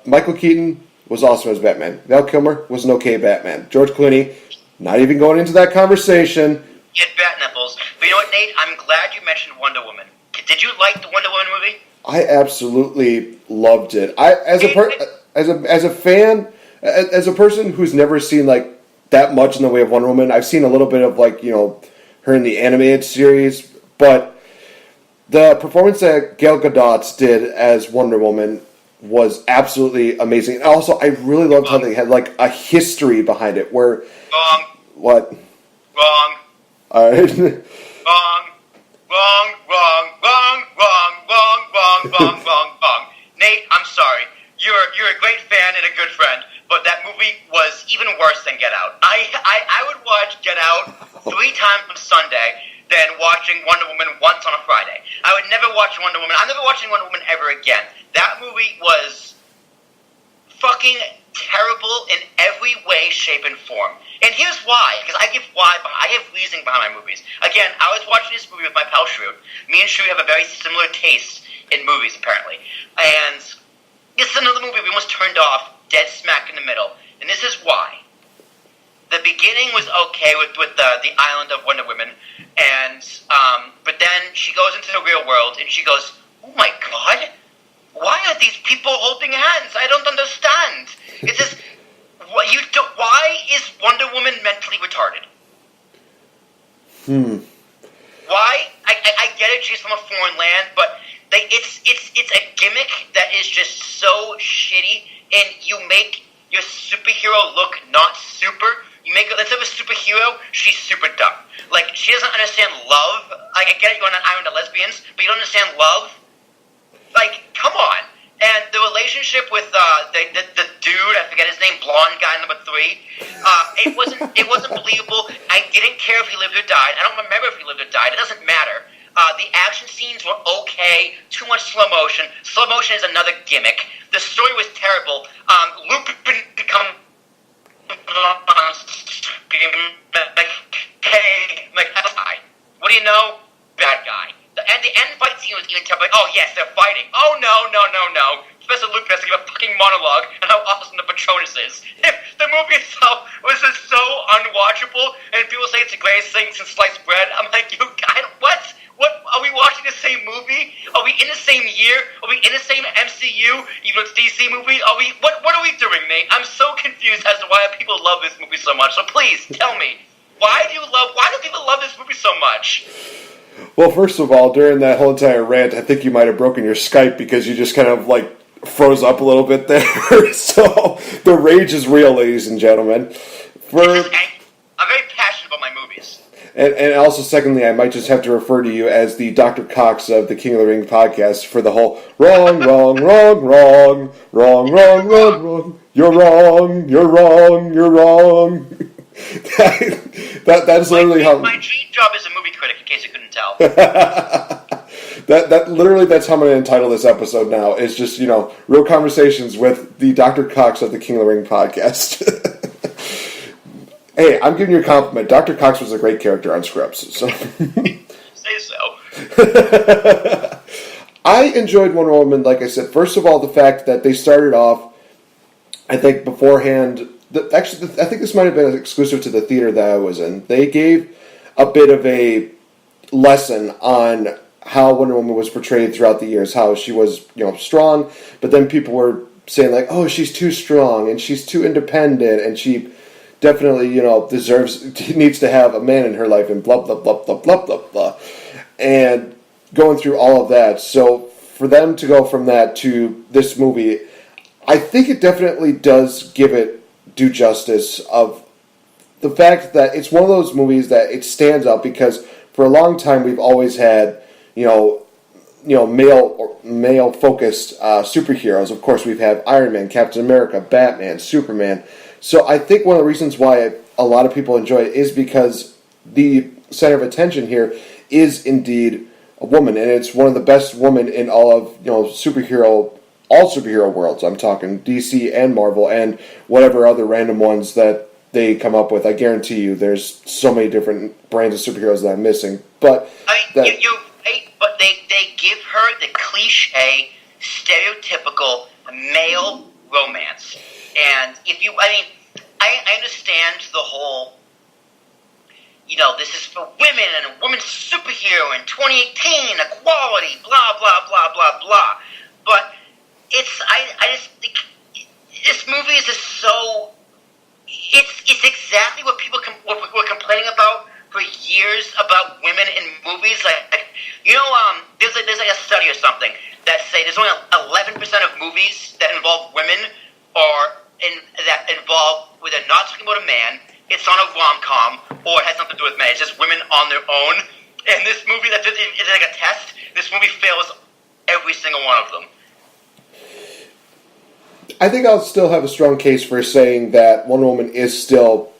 Michael Keaton was awesome as Batman. Val Kilmer was an okay Batman. George Clooney, not even going into that conversation. Get bat nipples. But you know what, Nate? I'm glad you mentioned Wonder Woman. Did you like the Wonder Woman movie? I absolutely loved it. As a fan, as a person who's never seen like that much in the way of Wonder Woman, I've seen a little bit of her in the animated series, but the performance that Gal Gadot did as Wonder Woman was absolutely amazing. And also, I really loved how they had like a history behind it. Where wrong. What? Wrong. All right. Wrong. Nate, I'm sorry. You're a great fan and a good friend, but that movie was even worse than Get Out. I would watch Get Out 3 times on Sunday than watching Wonder Woman once on a Friday. I would never watch Wonder Woman. I'm never watching Wonder Woman ever again. That movie was fucking terrible in every way, shape, and form. And here's why, because I give reasoning behind my movies. Again, I was watching this movie with my pal Shrew. Me and Shrew have a very similar taste in movies, apparently. And this is another movie we almost turned off dead smack in the middle. And this is why. The beginning was okay with the island of Wonder Woman, and but then she goes into the real world and she goes, "Oh my God, why are these people holding hands? I don't understand." It's just why is Wonder Woman mentally retarded? Why? I get it. She's from a foreign land, but it's a gimmick that is just so shitty, and you make your superhero look not super. You make her, instead of a superhero, she's super dumb. Like, she doesn't understand love. Like, I get it, you're on an island of lesbians, but you don't understand love? Like, come on. And the relationship with the dude, I forget his name, blonde guy number 3, it wasn't believable. I didn't care if he lived or died. I don't remember if he lived or died. It doesn't matter. The action scenes were okay. Too much slow motion. Slow motion is another gimmick. The story was terrible. Lupin become what do you know? Bad guy. The end fight scene was even terrible. Like, oh yes, they're fighting. Oh no. Professor Lupin has to give a fucking monologue on how awesome the Patronus is. The movie itself was just so unwatchable, and people say it's the greatest thing since sliced bread. I'm like, what? What? Are we watching the same movie? Are we in the same year? Are we in the same MCU? Even though it's DC movie? What are we doing, Nate? I'm so confused as to why people love this movie so much. So please, tell me. Why do people love this movie so much? Well, first of all, during that whole entire rant, I think you might have broken your Skype because you just kind of like froze up a little bit there. So the rage is real, ladies and gentlemen. I'm very passionate about my movies. And also, secondly, I might just have to refer to you as the Dr. Cox of the King of the Ring podcast for the whole wrong, wrong, wrong, wrong, wrong, wrong, wrong, wrong. You're wrong, you're wrong, you're wrong. That's literally how... My dream job is a movie critic, in case you couldn't tell. That's how I'm going to entitle this episode now. It's just, real conversations with the Dr. Cox of the King of the Ring podcast. Hey, I'm giving you a compliment. Dr. Cox was a great character on Scrubs. So. Say so. I enjoyed Wonder Woman, like I said. First of all, the fact that they started off, I think beforehand, I think this might have been exclusive to the theater that I was in. They gave a bit of a lesson on how Wonder Woman was portrayed throughout the years, how she was, strong, but then people were saying like, oh, she's too strong, and she's too independent, and she definitely, needs to have a man in her life, and blah, blah, blah, blah, blah, blah, blah. And going through all of that. So for them to go from that to this movie, I think it definitely does give it due justice of the fact that it's one of those movies that it stands out because for a long time we've always had, male focused superheroes. Of course, we've had Iron Man, Captain America, Batman, Superman. So I think one of the reasons why a lot of people enjoy it is because the center of attention here is indeed a woman, and it's one of the best women in all of all superhero worlds. I'm talking DC and Marvel and whatever other random ones that they come up with. I guarantee you, there's so many different brands of superheroes that I'm missing. But you're right, but they give her the cliche, stereotypical male romance. And I understand the whole, this is for women and a woman's superhero in 2018, equality, blah, blah, blah, blah, blah. But I just think this movie is just so, it's exactly what people were complaining about for years about women in movies. There's like a study or something that say there's only 11% of movies that involve women that involve where they're not talking about a man, it's not a rom-com, or it has nothing to do with men. It's just women on their own. And this movie, it's like a test. This movie fails every single one of them. I think I'll still have a strong case for saying that Wonder Woman is still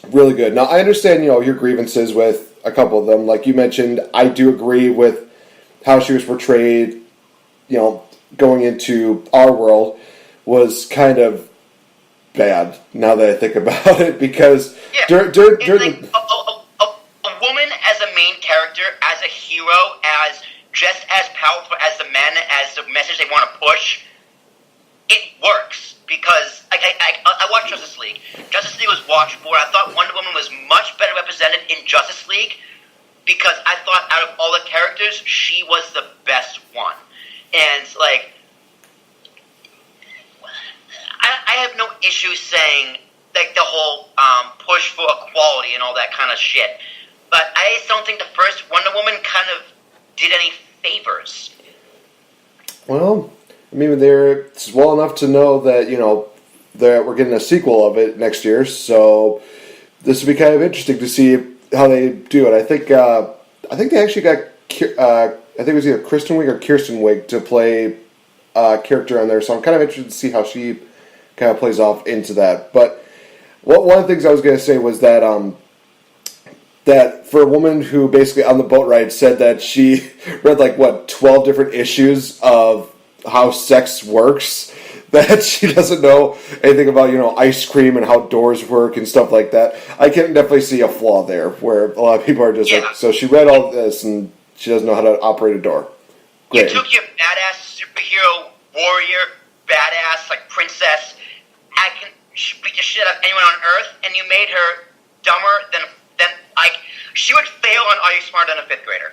really good. Now, I understand, your grievances with a couple of them. Like you mentioned, I do agree with how she was portrayed, going into our world was kind of bad, now that I think about it, because a woman as a main character, as a hero, as just as powerful as the men, as the message they want to push, it works, because I watched Justice League. Justice League was watchable. I thought Wonder Woman was much better represented in Justice League, because I thought out of all the characters, she was the best one. And, I have no issue saying the whole push for equality and all that kind of shit, but I just don't think the first Wonder Woman kind of did any favors. Well, they're well enough to know that that we're getting a sequel of it next year, so this will be kind of interesting to see how they do it. I think they actually got I think it was either Kristen Wiig or Kirsten Wiig to play a character on there, so I'm kind of interested to see how she kind of plays off into that. But one of the things I was going to say was that that for a woman who basically on the boat ride said that she read 12 different issues of how sex works, that she doesn't know anything about ice cream and how doors work and stuff like that. I can definitely see a flaw there where a lot of people are just so she read all this and she doesn't know how to operate a door. Great. You took your badass superhero warrior, badass princess, I can beat the shit out of anyone on Earth, and you made her dumber than she would fail on Are You Smarter Than a Fifth Grader?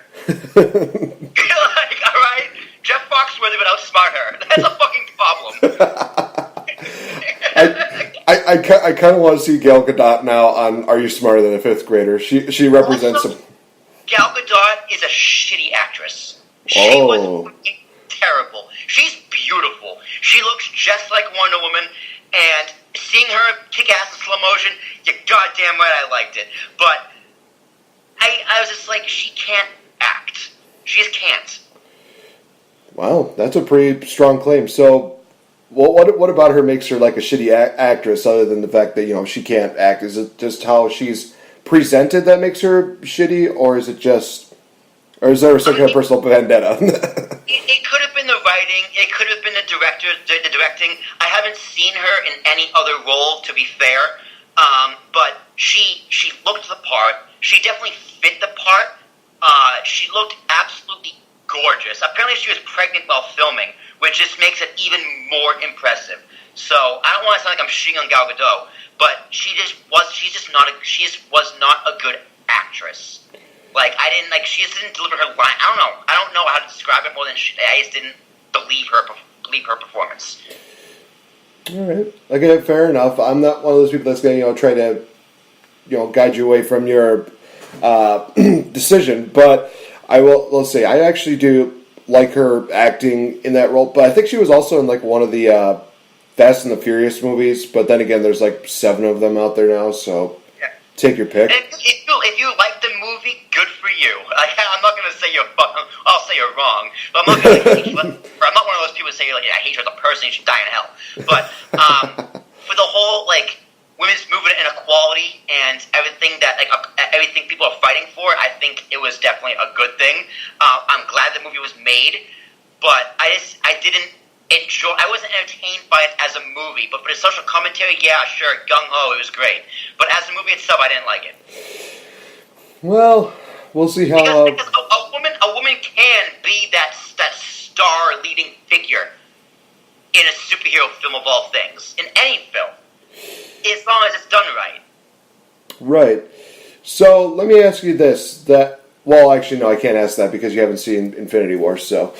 Alright? Jeff Foxworthy would outsmart her. That's a fucking problem. I kind of want to see Gal Gadot now on Are You Smarter Than a Fifth Grader? She represents some... Gal Gadot is a shitty actress. She was fucking terrible. She's beautiful. She looks just like Wonder Woman, and seeing her kick ass in slow motion, you're goddamn right I liked it. But was just like, she can't act. She just can't. Wow, that's a pretty strong claim. So, what about her makes her like a shitty actress, other than the fact that she can't act? Is it just how she's presented that makes her shitty, or is is there some kind of personal vendetta? It could have been the writing. It could have been the directing. I haven't seen her in any other role, to be fair. But she looked the part. She definitely fit the part. She looked absolutely gorgeous. Apparently she was pregnant while filming, which just makes it even more impressive. So I don't want to sound like I'm shitting on Gal Gadot, but she was not a good actress. She just didn't deliver her line. I don't know how to describe it more than I just didn't believe her performance. All right, okay, fair enough. I'm not one of those people that's going to try to guide you away from your decision, but let's say I actually do like her acting in that role, but I think she was also in one of the Fast and the Furious movies, but then again, there's 7 of them out there now, so take your pick. If you like the movie, good for you. I'm not going to say I'll say you're wrong, but I'm not going to hate you. I'm not one of those people who say, I hate you as a person, you should die in hell. But for the whole, women's movement and equality and everything everything people are fighting for, I think it was definitely a good thing. I'm glad the movie was made, but I wasn't entertained by it as a movie, but for the social commentary, yeah, sure, gung-ho, it was great. But as a movie itself, I didn't like it. Well, we'll see how... Because a woman can be that star leading figure in a superhero film of all things, in any film, as long as it's done right. Right. So, let me ask you this, actually, no, I can't ask that because you haven't seen Infinity War, so...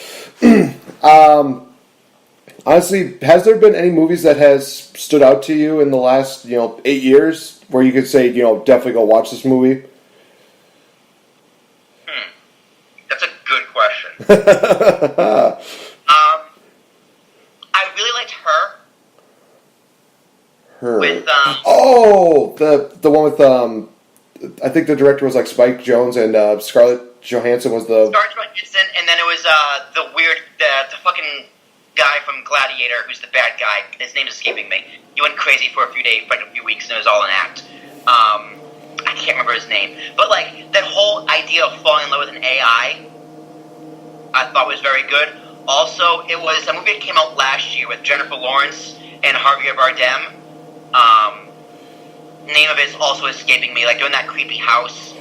Honestly, has there been any movies that has stood out to you in the last, 8 years where you could say, definitely go watch this movie? That's a good question. I really liked Her. Her. With, the one with, I think the director was Spike Jonze and Scarlett Johansson was the... Scarlett Johansson, and then it was the fucking... guy from Gladiator, who's the bad guy. His name is escaping me. He went crazy for a few days, a few weeks, and it was all an act. I can't remember his name. But, that whole idea of falling in love with an AI, I thought was very good. Also, it was a movie that came out last year with Jennifer Lawrence and Javier Bardem. Name of it is also escaping me. Doing that creepy house.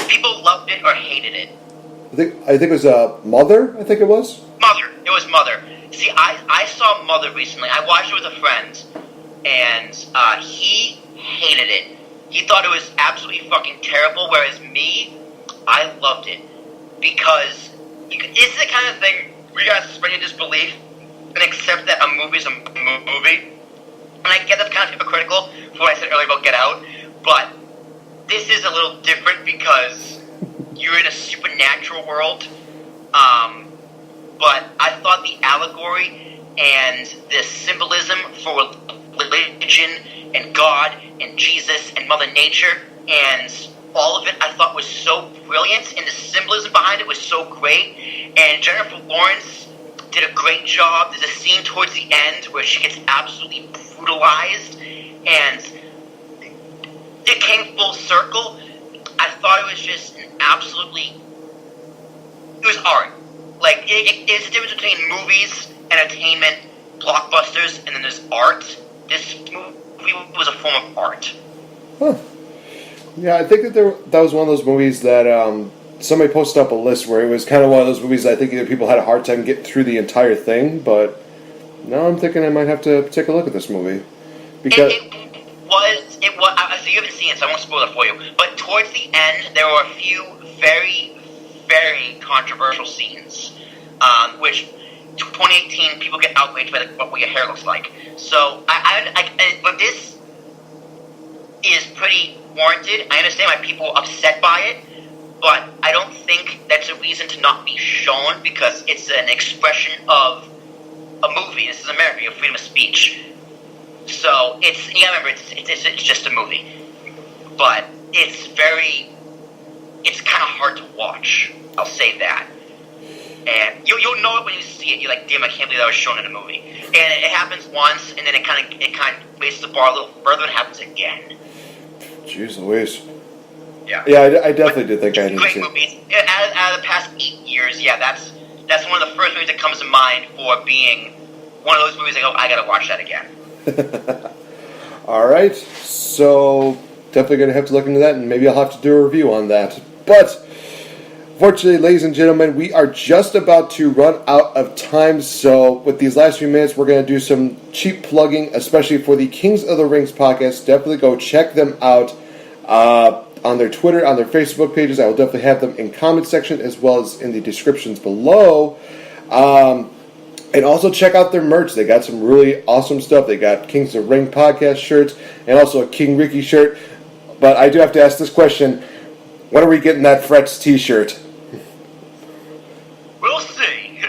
People loved it or hated it. I think it was Mother, I think it was? Mother. It was Mother. See, I saw Mother recently. I watched it with a friend, and he hated it. He thought it was absolutely fucking terrible, whereas me, I loved it. Because it's the kind of thing where you gotta suspend your disbelief and accept that a movie's a movie. And I get that's kind of hypocritical for what I said earlier about Get Out, but this is a little different because... you're in a supernatural world, but I thought the allegory and the symbolism for religion and God and Jesus and Mother Nature and all of it I thought was so brilliant, and the symbolism behind it was so great, and Jennifer Lawrence did a great job. There's a scene towards the end where she gets absolutely brutalized, and it came full circle. I thought it was just it was art. There's a difference between movies, entertainment, blockbusters, and then there's art. This movie was a form of art. Huh. Yeah, I think that was one of those movies that somebody posted up a list where it was kind of one of those movies that I think either people had a hard time getting through the entire thing, but now I'm thinking I might have to take a look at this movie. Because... It was, so you haven't seen it, so I won't spoil it for you. But towards the end, there were a few very, very controversial scenes, which 2018 people get outraged by what your hair looks like. So, but this is pretty warranted. I understand why people are upset by it, but I don't think that's a reason to not be shown because it's an expression of a movie. This is America, you have freedom of speech. So, you gotta remember, it's just a movie. But it's kind of hard to watch. I'll say that. And you'll know it when you see it. You're like, damn, I can't believe that was shown in a movie. And it happens once, and then it kind of raises the bar a little further, and it happens again. Jeez Louise. Yeah. Yeah, I definitely did think I did great too. movies. Out of the past 8 years, yeah, that's one of the first movies that comes to mind for being one of those movies I go, I gotta watch that again. All right, so definitely going to have to look into that, and maybe I'll have to do a review on that. But fortunately, ladies and gentlemen, we are just about to run out of time, so with these last few minutes, we're going to do some cheap plugging, especially for the Kings of the Rings podcast. Definitely go check them out on their Twitter, on their Facebook pages. I will definitely have them in comment section as well as in the descriptions below. And also check out their merch. They got some really awesome stuff. They got Kings of the Ring podcast shirts and also a King Ricky shirt. But I do have to ask this question. When are we getting that Frets t-shirt? We'll see.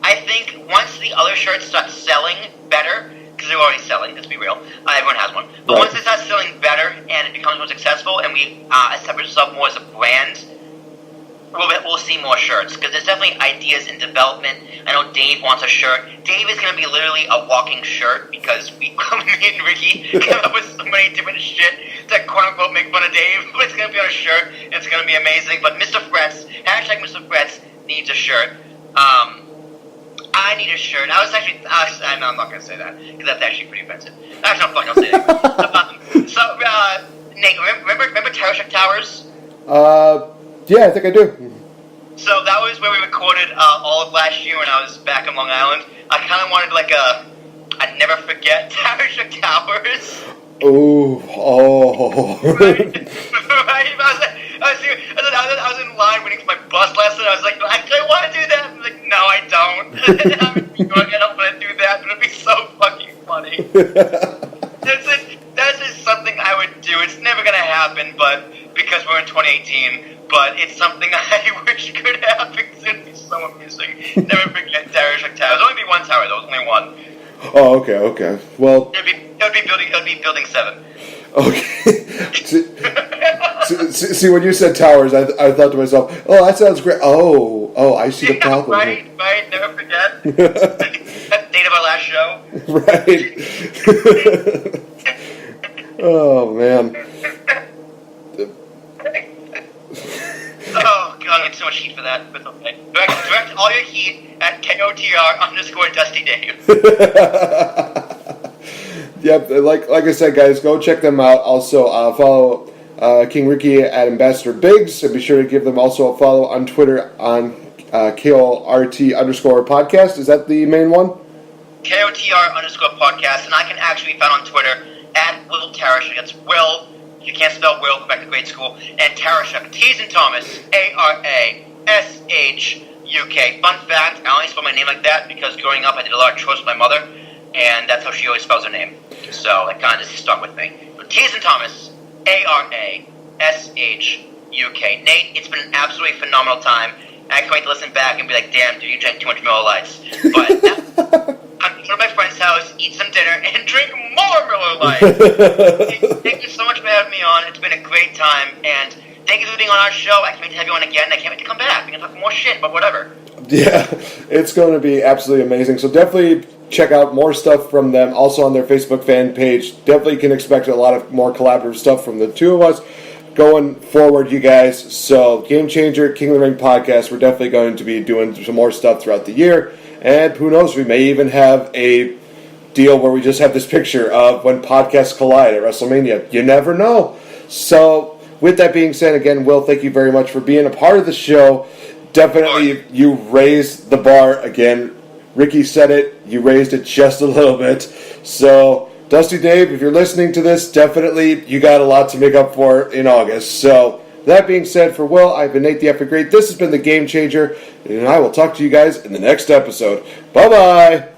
I think once the other shirts start selling better, because they're already selling, let's be real, everyone has one. But once they start selling better and it becomes more successful and we establish ourselves more as a brand, we'll see more shirts, because there's definitely ideas in development. I know Dave wants a shirt. Dave is going to be literally a walking shirt, because me and Ricky came up with so many different shit to quote-unquote make fun of Dave, but it's going to be on a shirt, and it's going to be amazing. But Mr. Frets, hashtag Mr. Frets needs a shirt. I need a shirt. I'm not going to say that, because that's actually pretty offensive. Actually, I'll say that. Nate, remember Terror Shock Towers? Yeah, I think I do. So that was where we recorded all of last year when I was back in Long Island. I kind of wanted like I'd never forget Terror Shock Towers. Ooh, oh. Right? I was in line waiting for my bus lesson. I was like, I want to do that. I'm like, no, I don't. I don't want to do that, but it'd be so fucking funny. That's just something I would do. It's never going to happen, but because we're in 2018, but it's something I wish could happen, because it'd be so amusing. Never forget Terror Shock Towers. There'll only be one tower, though. There's only one. Oh, okay. Well, it would be building 7. Okay. see, when you said towers, I thought to myself, oh, that sounds great. Oh, I see the problem. Right. Never forget. That's the date of our last show. Right. Oh man. Oh god, I get so much heat for that. But okay. Direct all your heat at kotr_DustyDave. Yep, like I said, guys, go check them out. Also, follow King Ricky at Ambassador Biggs, and be sure to give them also a follow on Twitter on KORT_podcast. Is that the main one? KOTR_podcast, and I can actually be found on Twitter at Will Tarashuk. That's Will. If you can't spell Will, go back to grade school. And Tarashuk, T's and Thomas, ARASHUK. Fun fact, I only spell my name like that because growing up I did a lot of chores with my mother, and that's how she always spells her name. So that kind of just stuck with me. But T's and Thomas, ARASHUK. Nate, it's been an absolutely phenomenal time. I can't wait to listen back and be like, damn, dude, you drank too much Miller Lights. But I'm going to go to my friend's house, eat some dinner, and drink more Miller Lights. Thank you so much for having me on. It's been a great time, and thank you for being on our show. I can't wait to have you on again. I can't wait to come back. We can talk more shit, but whatever. Yeah, it's going to be absolutely amazing. So definitely check out more stuff from them. Also on their Facebook fan page. Definitely can expect a lot of more collaborative stuff from the two of us going forward, you guys. So Game Changer, King of the Ring podcast, we're definitely going to be doing some more stuff throughout the year. And who knows, we may even have a deal where we just have this picture of when podcasts collide at WrestleMania. You never know. So with that being said, again, Will, thank you very much for being a part of the show. Definitely, you raised the bar again. Ricky said it. You raised it just a little bit. So, Dusty Dave, if you're listening to this, definitely you got a lot to make up for in August. So, that being said, for Will, I've been Nate the Effing Great. This has been the Game Changer, and I will talk to you guys in the next episode. Bye-bye.